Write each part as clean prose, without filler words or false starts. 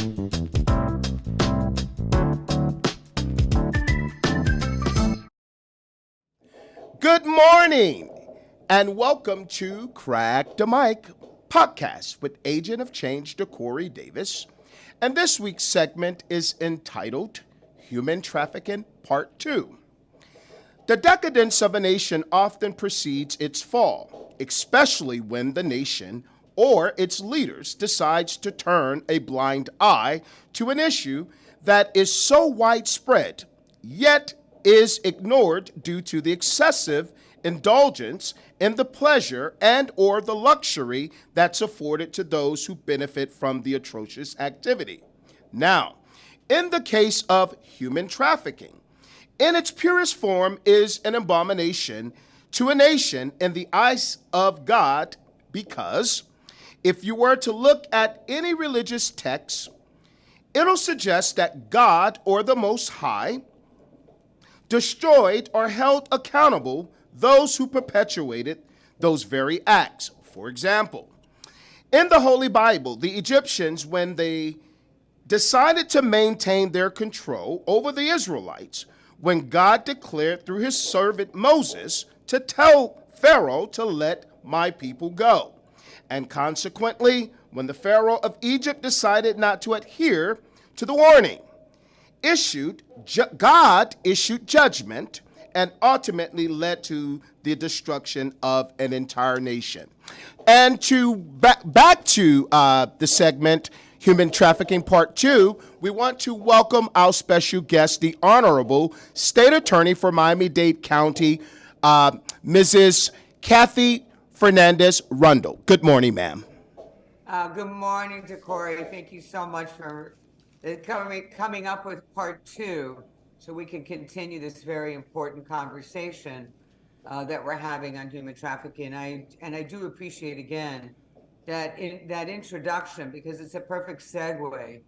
Good morning, and welcome to Crack the Mic podcast with Agent of Change, DeCorey Davis. And this week's segment is entitled Human Trafficking Part 2. The decadence of a nation often precedes its fall, especially when the nation or its leaders decides to turn a blind eye to an issue that is so widespread, yet is ignored due to the excessive indulgence in the pleasure and or the luxury that's afforded to those who benefit from the atrocious activity. Now, in the case of human trafficking, in its purest form is an abomination to a nation in the eyes of God, because if you were to look at any religious text, it'll suggest that God or the Most High destroyed or held accountable those who perpetuated those very acts. For example, in the Holy Bible, the Egyptians, when they decided to maintain their control over the Israelites, when God declared through his servant Moses to tell Pharaoh to let my people go. And consequently, when the Pharaoh of Egypt decided not to adhere to the warning, God issued judgment and ultimately led to the destruction of an entire nation. And to back to the segment, Human Trafficking Part 2, we want to welcome our special guest, the Honorable State Attorney for Miami-Dade County, Mrs. Kathy Fernandez Rundle. Good morning, ma'am. Good morning, DeCorey. Thank you so much for coming up with part 2 so we can continue this very important conversation that we're having on human trafficking. And I do appreciate, again, that introduction, because it's a perfect segue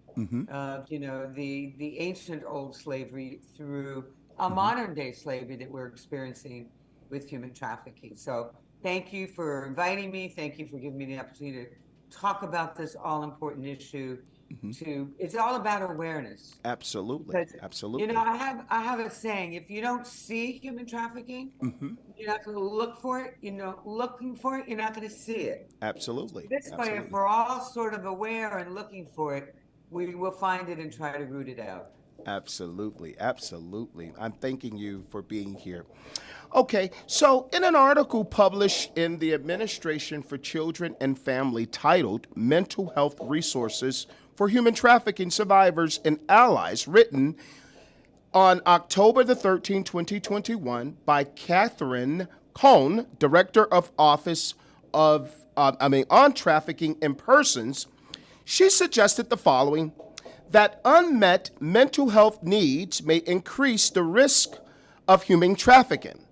of, the ancient old slavery through a modern day slavery that we're experiencing with human trafficking. So thank you for inviting me. Thank you for giving me the opportunity to talk about this all important issue. It's all about awareness. Absolutely. Because, Absolutely. I have a saying: if you don't see human trafficking, you're not going to look for it. Looking for it, you're not going to see it. Absolutely. This way, if we're all sort of aware and looking for it, we will find it and try to root it out. Absolutely. Absolutely. I'm thanking you for being here. Okay, so in an article published in the Administration for Children and Family titled Mental Health Resources for Human Trafficking Survivors and Allies, written on October the 13th, 2021 by Catherine Cohn, Director of Office on Trafficking in Persons, she suggested the following: that unmet mental health needs may increase the risk of human trafficking,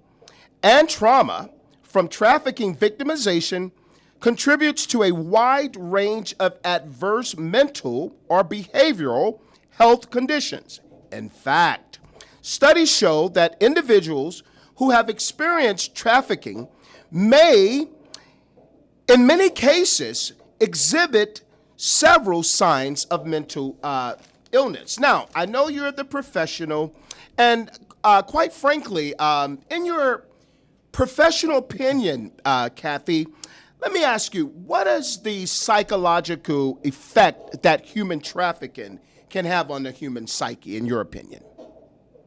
and trauma from trafficking victimization contributes to a wide range of adverse mental or behavioral health conditions. In fact, studies show that individuals who have experienced trafficking may, in many cases, exhibit several signs of mental illness. Now, I know you're the professional, and quite frankly, in your professional opinion, Kathy, let me ask you, what is the psychological effect that human trafficking can have on the human psyche, in your opinion?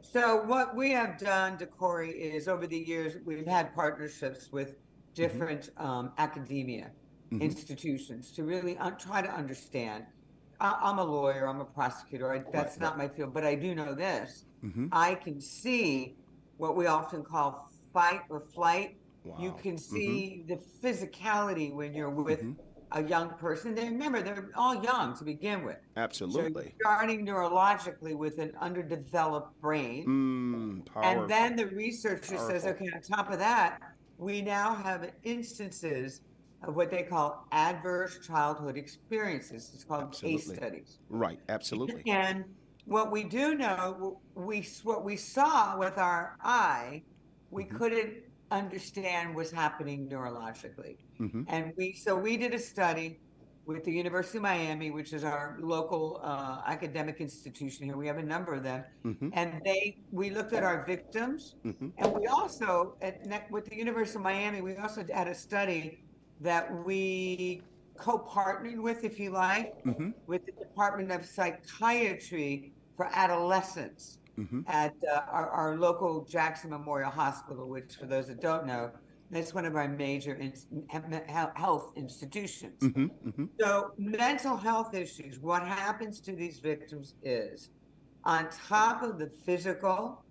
So what we have done, DeCorey, is over the years, we've had partnerships with different academia institutions to really try to understand. I'm a lawyer, I'm a prosecutor, that's not my field, but I do know this. I can see what we often call fight or flight. Wow. You can see the physicality when you're with a young person. Remember, they're all young to begin with. Absolutely. So you're starting neurologically with an underdeveloped brain. Powerful. And then the researcher says, okay, on top of that, we now have instances of what they call adverse childhood experiences. It's called case studies. Right, absolutely. And what we do know, what we saw with our eye, we couldn't understand what's happening neurologically. And we did a study with the University of Miami, which is our local academic institution here. We have a number of them, Mm-hmm. and we looked at our victims, Mm-hmm. and we also with the University of Miami, we also had a study that we co-partnered with, if you like, Mm-hmm. with the Department of Psychiatry for adolescents Mm-hmm. at our local Jackson Memorial Hospital, which, for those that don't know, that's one of our major health institutions. Mm-hmm. Mm-hmm. So mental health issues, what happens to these victims is, on top of the physical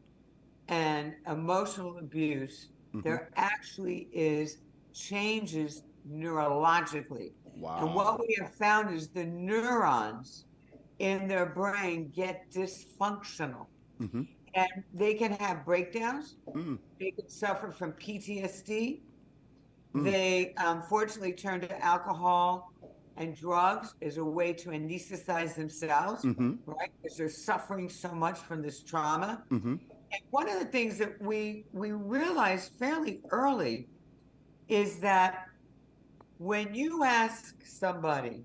and emotional abuse, Mm-hmm. there actually is changes neurologically. And Wow. what we have found is the neurons in their brain get dysfunctional, Mm-hmm. and they can have breakdowns. Mm. They can suffer from PTSD. Mm. They unfortunately turn to alcohol and drugs as a way to anesthetize themselves, Mm-hmm. right? Because they're suffering so much from this trauma. Mm-hmm. And one of the things that we realized fairly early is that when you ask somebody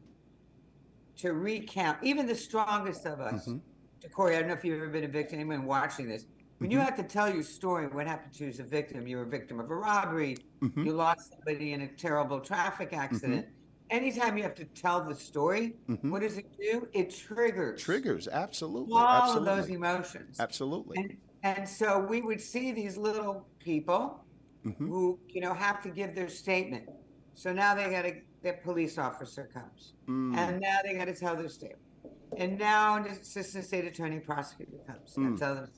to recount, even the strongest of us, Mm-hmm. to Corey, I don't know if you've ever been a victim, anyone watching this, when you Mm-hmm. have to tell your story, what happened to you as a victim, you were a victim of a robbery, Mm-hmm. you lost somebody in a terrible traffic Mm-hmm. accident. Anytime you have to tell the story, Mm-hmm. what does it do? It triggers Triggers. Absolutely. all of those Absolutely. emotions. Absolutely. And so we would see these little people Mm-hmm. who, have to give their statement. So now their police officer comes, Mm. and now they got to tell their statement. And now an assistant state attorney prosecutor comes and tell them.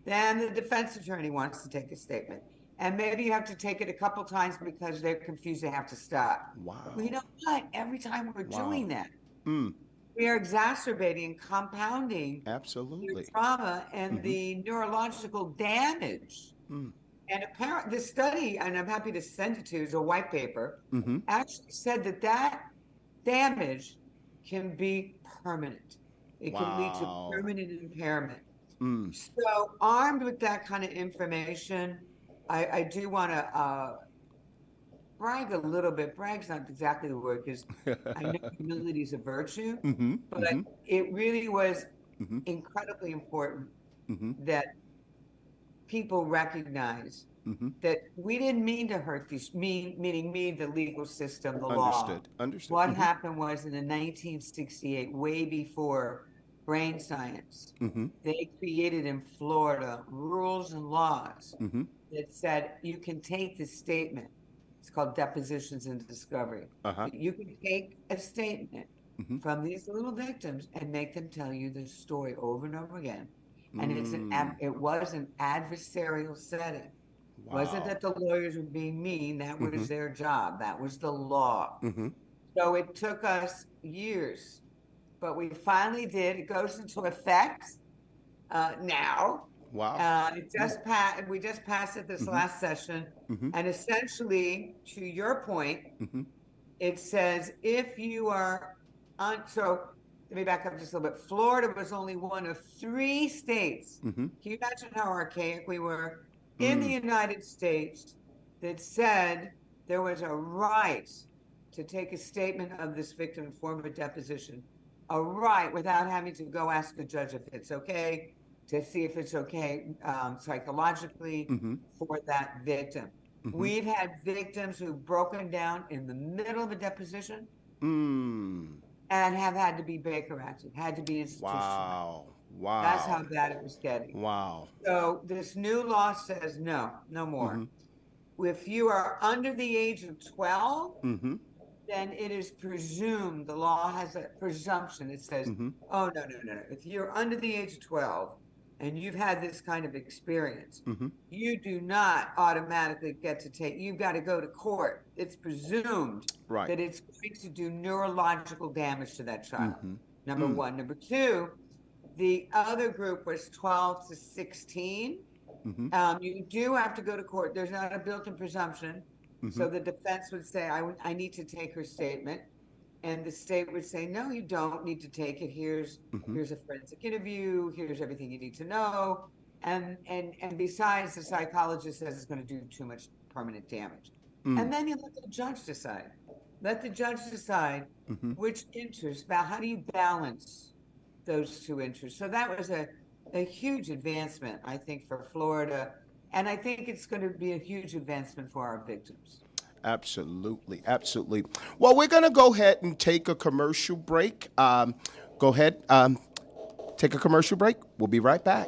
Then the defense attorney wants to take a statement. And maybe you have to take it a couple times because they're confused, they have to stop. Wow. Well, you know what? Every time we're Wow. doing that, Mm. we are exacerbating, compounding their Absolutely. trauma and Mm-hmm. the neurological damage. Mm. And apparently, this study, and I'm happy to send it to you, is a white paper, Mm-hmm. actually said that damage can be permanent. It can lead to Wow. permanent impairment. Mm. So, armed with that kind of information, I do want to brag a little bit. Brag's not exactly the word, because I know humility is a virtue, Mm-hmm. but Mm-hmm. it really was Mm-hmm. incredibly important Mm-hmm. that people recognize Mm-hmm. that we didn't mean to hurt meaning me, the legal system, the law. Understood. Understood. What Mm-hmm. happened was, in the 1968, way before brain science, Mm-hmm. they created in Florida rules and laws Mm-hmm. that said you can take this statement. It's called depositions and discovery. Uh-huh. You can take a statement Mm-hmm. from these little victims and make them tell you the story over and over again. And Mm. it was an adversarial setting. Wasn't Wow. that the lawyers were being mean? That Mm-hmm. was their job. That was the law. Mm-hmm. So it took us years, but we finally did. It goes into effect now. Wow. We just passed it this Mm-hmm. last session. Mm-hmm. And essentially, to your point, Mm-hmm. it says if you are so let me back up just a little bit. Florida was only one of 3 states. Mm-hmm. Can you imagine how archaic we were in the Mm. United States that said there was a right to take a statement of this victim in form of a deposition, a right without having to go ask a judge if it's okay, to see if it's okay psychologically Mm-hmm. for that victim. Mm-hmm. We've had victims who've broken down in the middle of a deposition Mm. and have had to be Baker acted, had to be institutionalized. Wow. Wow. That's how bad it was getting. Wow. So this new law says no more. Mm-hmm. If you are under the age of 12, Mm-hmm. then it is presumed, the law has a presumption. It says, Mm-hmm. oh, no. If you're under the age of 12 and you've had this kind of experience, Mm-hmm. you do not automatically get to you've got to go to court. It's presumed Right. that it's going to do neurological damage to that child. Mm-hmm. Number one. Number two, the other group was 12 to 16. Mm-hmm. You do have to go to court. There's not a built-in presumption. Mm-hmm. So the defense would say, I need to take her statement. And the state would say, no, you don't need to take it. Here's a forensic interview. Here's everything you need to know. And besides, the psychologist says it's going to do too much permanent damage. And then you let the judge decide. Let the judge decide which interests, about how do you balance those two interests. So that was a huge advancement, I think, for Florida. And I think it's going to be a huge advancement for our victims. Absolutely, absolutely. Well, we're going to go ahead and take a commercial break. Go ahead, take a commercial break. We'll be right back.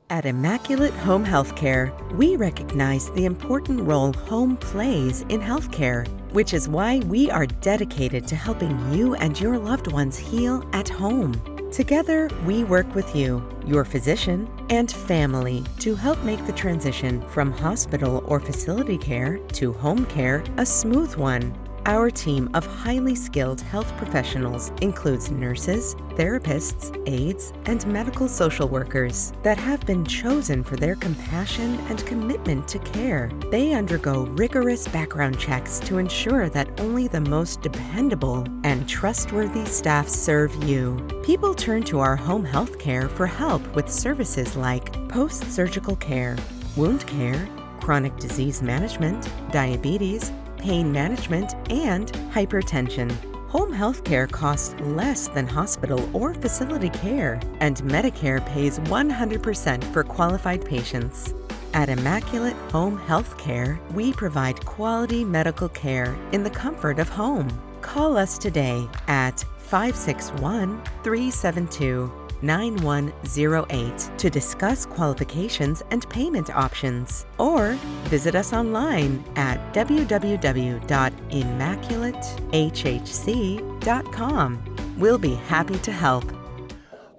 At Immaculate Home Healthcare, we recognize the important role home plays in healthcare, which is why we are dedicated to helping you and your loved ones heal at home. Together, we work with you, your physician, and family to help make the transition from hospital or facility care to home care a smooth one. Our team of highly skilled health professionals includes nurses, therapists, aides, and medical social workers that have been chosen for their compassion and commitment to care. They undergo rigorous background checks to ensure that only the most dependable and trustworthy staff serve you. People turn to our home health care for help with services like post-surgical care, wound care, chronic disease management, diabetes, pain management, and hypertension. Home health care costs less than hospital or facility care, and Medicare pays 100% for qualified patients. At Immaculate Home Health Care, we provide quality medical care in the comfort of home. Call us today at 561-372-9108 to discuss qualifications and payment options, or visit us online at www.immaculateHHC.com. We'll be happy to help.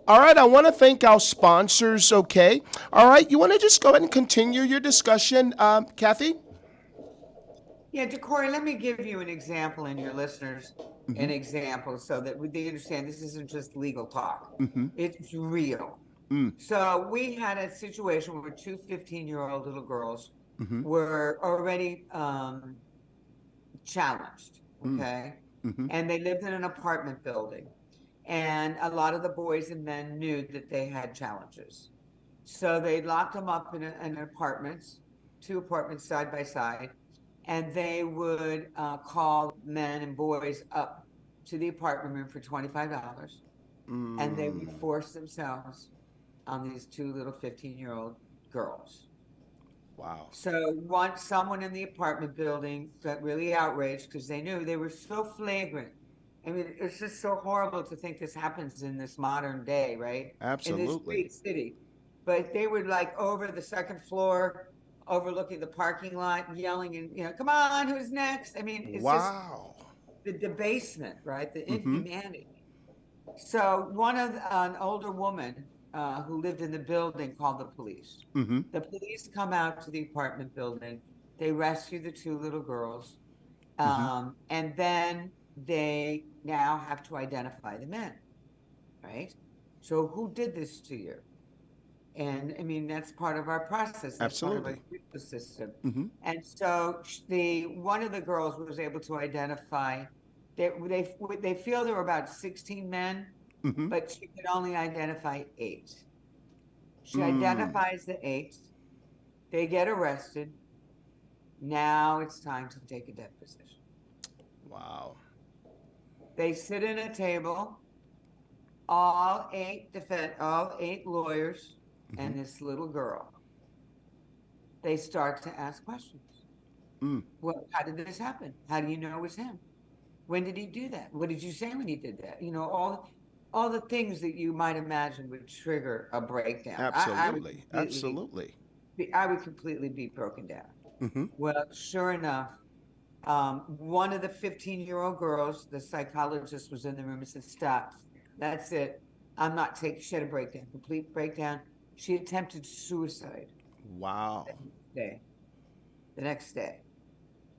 All right, I want to thank our sponsors, okay? All right, you want to just go ahead and continue your discussion, Kathy? Yeah, Decory, let me give you an example and your listeners an example so that they understand this isn't just legal talk. It's real. So we had a situation where two 15-year-old little girls were already challenged, okay? And they lived in an apartment building. And a lot of the boys and men knew that they had challenges. So they locked them up in an apartment, two apartments side by side, and they would call men and boys up to the apartment room for $25, and they would force themselves on these two little 15-year-old girls. Wow. So someone in the apartment building got really outraged because they knew they were so flagrant. I mean, it's just so horrible to think this happens in this modern day, right? In this Absolutely. great city. But they would over the second floor, overlooking the parking lot, yelling and, come on, who's next? I mean, it's just Wow. the debasement, right? The inhumanity. So an older woman who lived in the building called the police. The police come out to the apartment building. They rescue the two little girls. And then they now have to identify the men, right? So who did this to you? And I mean, that's part of our process. That's part of our legal system. And so one of the girls was able to identify that they feel there were about 16 men, but she could only identify 8. She identifies the 8. They get arrested. Now it's time to take a deposition. Wow. They sit in a table, all 8 lawyers, and this little girl. They start to ask questions. Well, how did this happen? How do you know it was him? When did he do that? What did you say when he did that? All the things that you might imagine would trigger a breakdown. Absolutely. I would completely be broken down. Well, sure enough, one of the 15-year-old girls, the psychologist was in the room and said, "Stop. That's it. I'm not taking." She had a breakdown, complete breakdown. She attempted suicide. Wow. The next day.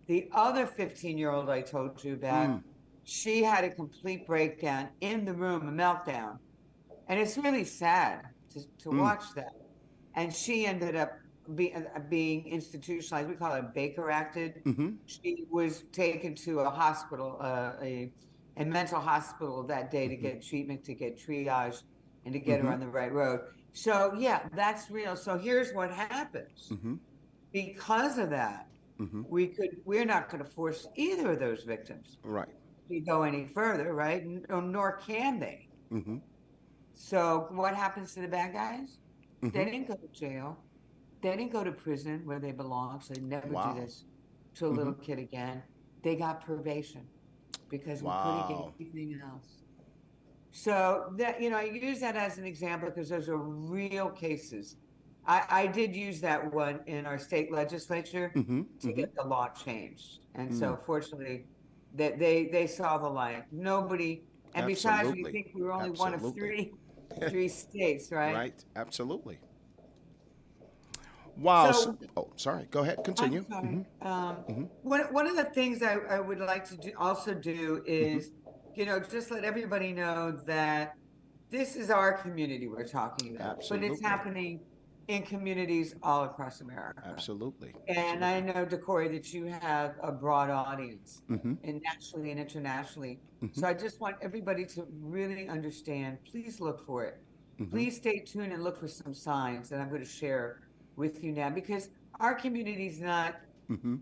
The other 15-year-old I told you about, she had a complete breakdown in the room, a meltdown. And it's really sad to watch that. And she ended up being institutionalized. We call it Baker acted. She was taken to a hospital, a mental hospital that day to get treatment, to get triage, and to get her on the right road. So yeah, that's real. So here's what happens. Because of that, we're not going to force either of those victims Right. actually go any further, right? Nor can they. Mm-hmm. So what happens to the bad guys? Mm-hmm. They didn't go to jail. They didn't go to prison where they belong. So they never do Wow. this to a Mm-hmm. little kid again. They got probation because we couldn't get Wow. anything else. So that, I use that as an example because those are real cases. I did use that one in our state legislature Mm-hmm. to Mm-hmm. get the law changed. And Mm. so fortunately that they saw the light. Nobody, and besides, we Absolutely. think we were only one of Absolutely. three states, right? Right. Absolutely. Wow. So, So oh, sorry. Go ahead. I'm Continue. sorry. Mm-hmm. Mm-hmm. One of the things I would like to do Mm-hmm. is, just let everybody know that this is our community we're talking about, but it's Absolutely. happening in communities all across America. Absolutely. And I Absolutely. know, Decory, that you have a broad audience, Mm-hmm. and nationally and internationally. Mm-hmm. So I just want everybody to really understand. Please look for it. Mm-hmm. Please stay tuned and look for some signs that I'm going to share with you now, because our community is not, Mm-hmm.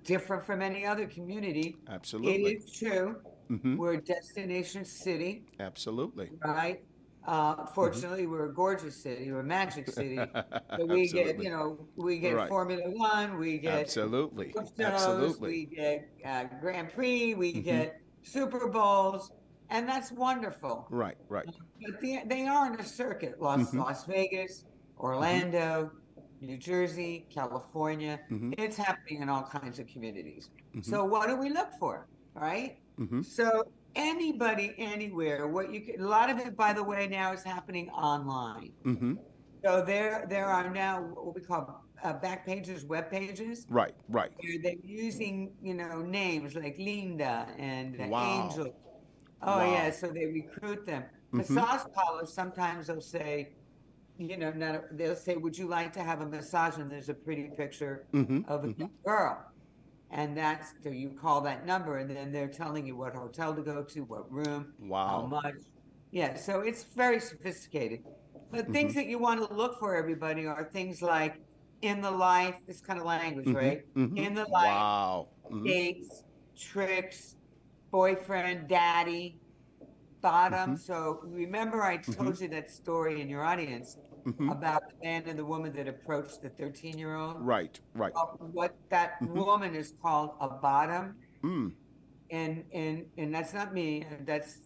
different from any other community. It Absolutely. is true. Mm-hmm. We're a destination city, Absolutely. right? Mm-hmm. Fortunately, we're a gorgeous city, we're a magic city. So Absolutely. we get Right. Formula One, we get Absolutely. shows, Absolutely. we get Grand Prix, we Mm-hmm. get Super Bowls, and that's wonderful. Right. Right. But they are in a circuit: Mm-hmm. Las Vegas, Mm-hmm. Orlando, New Jersey, California. Mm-hmm. It's happening in all kinds of communities. Mm-hmm. So what do we look for? Right? Mm-hmm. So anybody, anywhere, a lot of it, by the way, now is happening online. Mm-hmm. So there are now what we call back pages, web pages, Right. Right. where they're using, names like Linda and Wow. Angel. Oh yeah, Wow. so they recruit them. Mm-hmm. Massage parlors, sometimes they'll say, they'll say, would you like to have a massage? And there's a pretty picture Mm-hmm. of a Mm-hmm. young girl. And so you call that number, and then they're telling you what hotel to go to, what room, how Wow. much. Yeah, so it's very sophisticated. But Mm-hmm. things that you want to look for, everybody, are things like in the life, this kind of language, Mm-hmm. right? Mm-hmm. In the life, Wow. Mm-hmm. dates, tricks, boyfriend, daddy, bottom. Mm-hmm. So remember, I Mm-hmm. told you that story in your audience Mm-hmm. about the man and the woman that approached the 13-year-old. Right. Right. What that Mm-hmm. woman is called a bottom, Mm. and that's not me. That's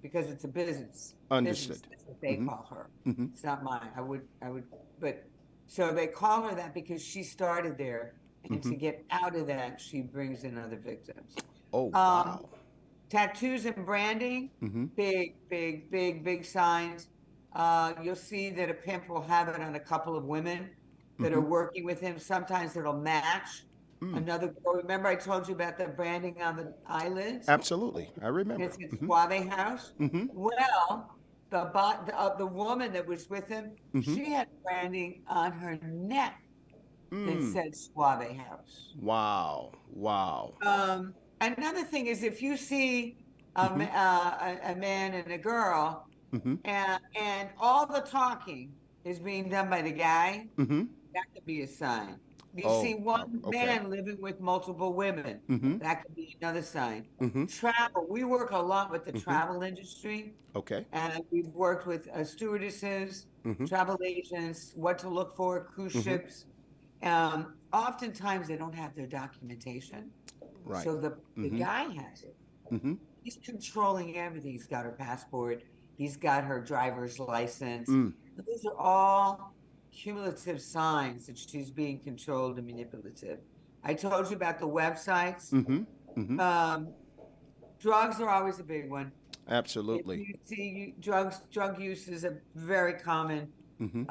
because it's a business. Understood. That's what they Mm-hmm. call her. Mm-hmm. It's not mine. But so they call her that because she started there, and Mm-hmm. to get out of that, she brings in other victims. Oh, Um, wow. Tattoos and branding, Mm-hmm. big, big, big, big signs. You'll see that a pimp will have it on a couple of women that are Mm-hmm. working with him. Sometimes it'll match Mm. another girl. Remember, I told you about the branding on the eyelids? Absolutely. I And remember. it said Mm-hmm. Suave House. Mm-hmm. Well, the woman that was with him, Mm-hmm. she had branding on her neck that Mm. said Suave House. Wow. Wow. Another thing is, if you see Mm-hmm. a man and a girl, Mm-hmm. and all the talking is being done by the guy, Mm-hmm. that could be a sign. You see Oh, one okay. man living with multiple women, Mm-hmm. that could be another sign. Mm-hmm. Travel. We work a lot with the Mm-hmm. travel industry, Okay. and we've worked with stewardesses, Mm-hmm. travel agents, what to look for, cruise Mm-hmm. ships. Oftentimes they don't have their documentation. Right. So the Mm-hmm. guy has it. Mm-hmm. He's controlling everything. He's got her passport. He's got her driver's license. Mm. Those are all cumulative signs that she's being controlled and manipulative. I told you about the websites. Mm-hmm. Mm-hmm. Drugs are always a big one. If Absolutely. you see drug use is a very common Mm-hmm.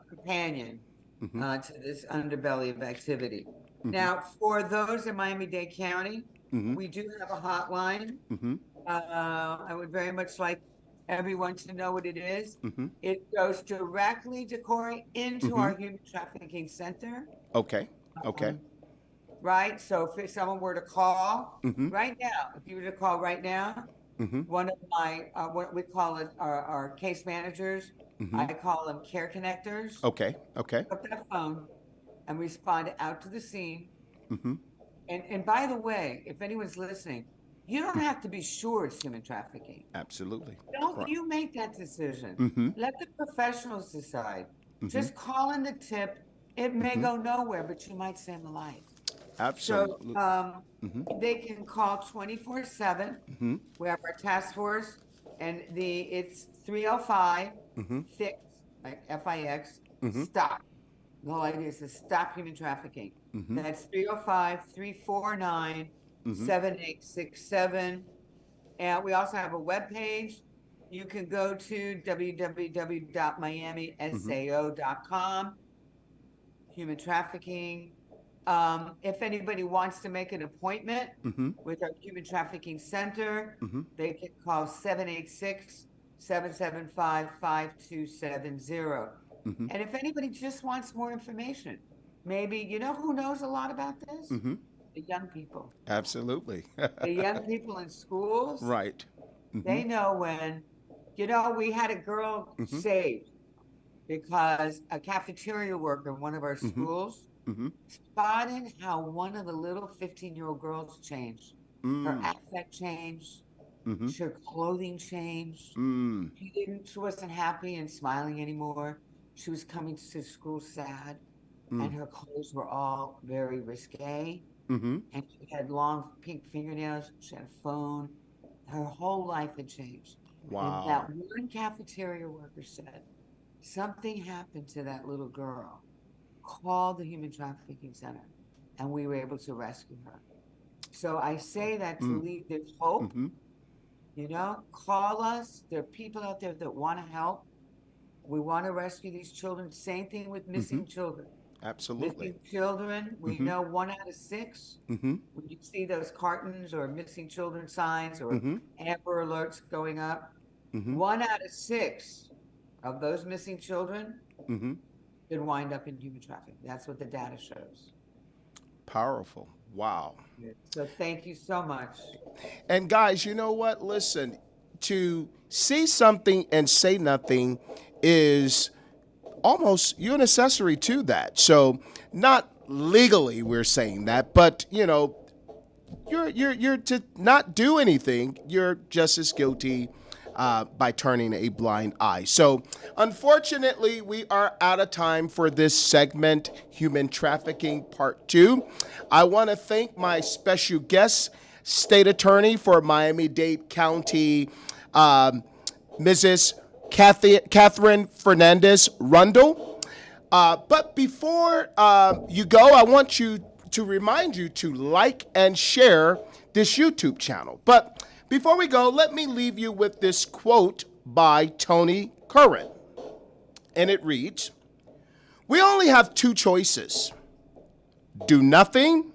companion Mm-hmm. to this underbelly of activity. Mm-hmm. Now, for those in Miami-Dade County, Mm-hmm. we do have a hotline. Mm-hmm. I would very much like everyone to know what it is. Mm-hmm. It goes directly, Corey, into Mm-hmm. our human trafficking center. Okay. Okay. Right? So if someone were to call Mm-hmm. right now, if you were to call right now, Mm-hmm. one of my, what we call it, our case managers, Mm-hmm. I call them care connectors, Okay. Okay. pick up that phone and respond out to the scene. Mm-hmm. And by the way, if anyone's listening, You don't have to be sure it's human trafficking. Absolutely. Don't Right. you make that decision. Mm-hmm. Let the professionals decide. Mm-hmm. Just call in the tip. It may Mm-hmm. go nowhere, but you might save a life. Absolutely. So Mm-hmm. they can call 24/7. Mm-hmm. We have our task force, and it's 305 Mm-hmm. fix, like FIX, Mhm. stop. The whole idea is to stop human trafficking. Mhm. That's 305-349-7867. And we also have a webpage. You can go to www.miamisao.com, human trafficking. If anybody wants to make an appointment Mm-hmm. with our Human Trafficking Center, Mm-hmm. they can call 786-775-5270. Mm-hmm. And if anybody just wants more information, maybe, you know who knows a lot about this? Mm-hmm. The young people. Absolutely. The young people in schools, Right. they know when, we had a girl Mhm. saved because a cafeteria worker in one of our schools Mm-hmm. spotted how one of the little 15-year-old girls changed. Her affect changed. Mm-hmm. Her clothing changed. Mm. She wasn't happy and smiling anymore. She was coming to school sad, and her clothes were all very risque. Mm-hmm. And she had long pink fingernails. She had a phone. Her whole life had changed. Wow. And that one cafeteria worker said, something happened to that little girl. Call the Human Trafficking Center. And we were able to rescue her. So I say that to leave there's hope. Mm-hmm. Call us. There are people out there that want to help. We want to rescue these children. Same thing with missing children. Absolutely. Missing children, we know 1 out of 6. Mm-hmm. When you see those cartons or missing children signs or Mm-hmm. Amber alerts going up, Mm-hmm. 1 out of 6 of those missing children Mm-hmm. could wind up in human trafficking. That's what the data shows. Powerful. Wow. So thank you so much. And guys, you know what? Listen, to see something and say nothing is almost, you're an accessory to that. So not legally we're saying that, but you're to not do anything, you're just as guilty by turning a blind eye. So unfortunately, we are out of time for this segment, Human Trafficking Part 2. I want to thank my special guest, State Attorney for Miami-Dade County, Mrs. Catherine Fernandez Rundle. But before you go, I want to remind you to like and share this YouTube channel. But before we go, let me leave you with this quote by Tony Curran. And it reads, "We only have 2 choices. Do nothing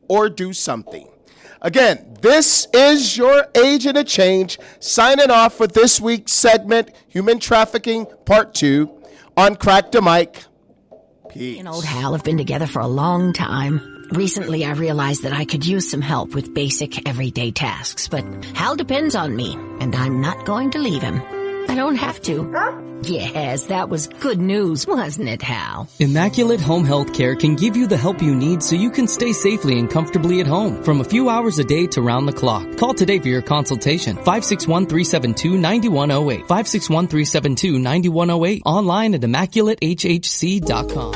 or do something." Again, this is your Agent of Change signing off for this week's segment, Human Trafficking Part 2 on Crack the Mic. Peace. Me and old Hal have been together for a long time. Recently, I realized that I could use some help with basic everyday tasks, but Hal depends on me, and I'm not going to leave him. I don't have to. Yes, that was good news, wasn't it, Hal? Immaculate Home Health Care can give you the help you need so you can stay safely and comfortably at home from a few hours a day to round the clock. Call today for your consultation. 561-372-9108. 561-372-9108. Online at ImmaculateHHC.com.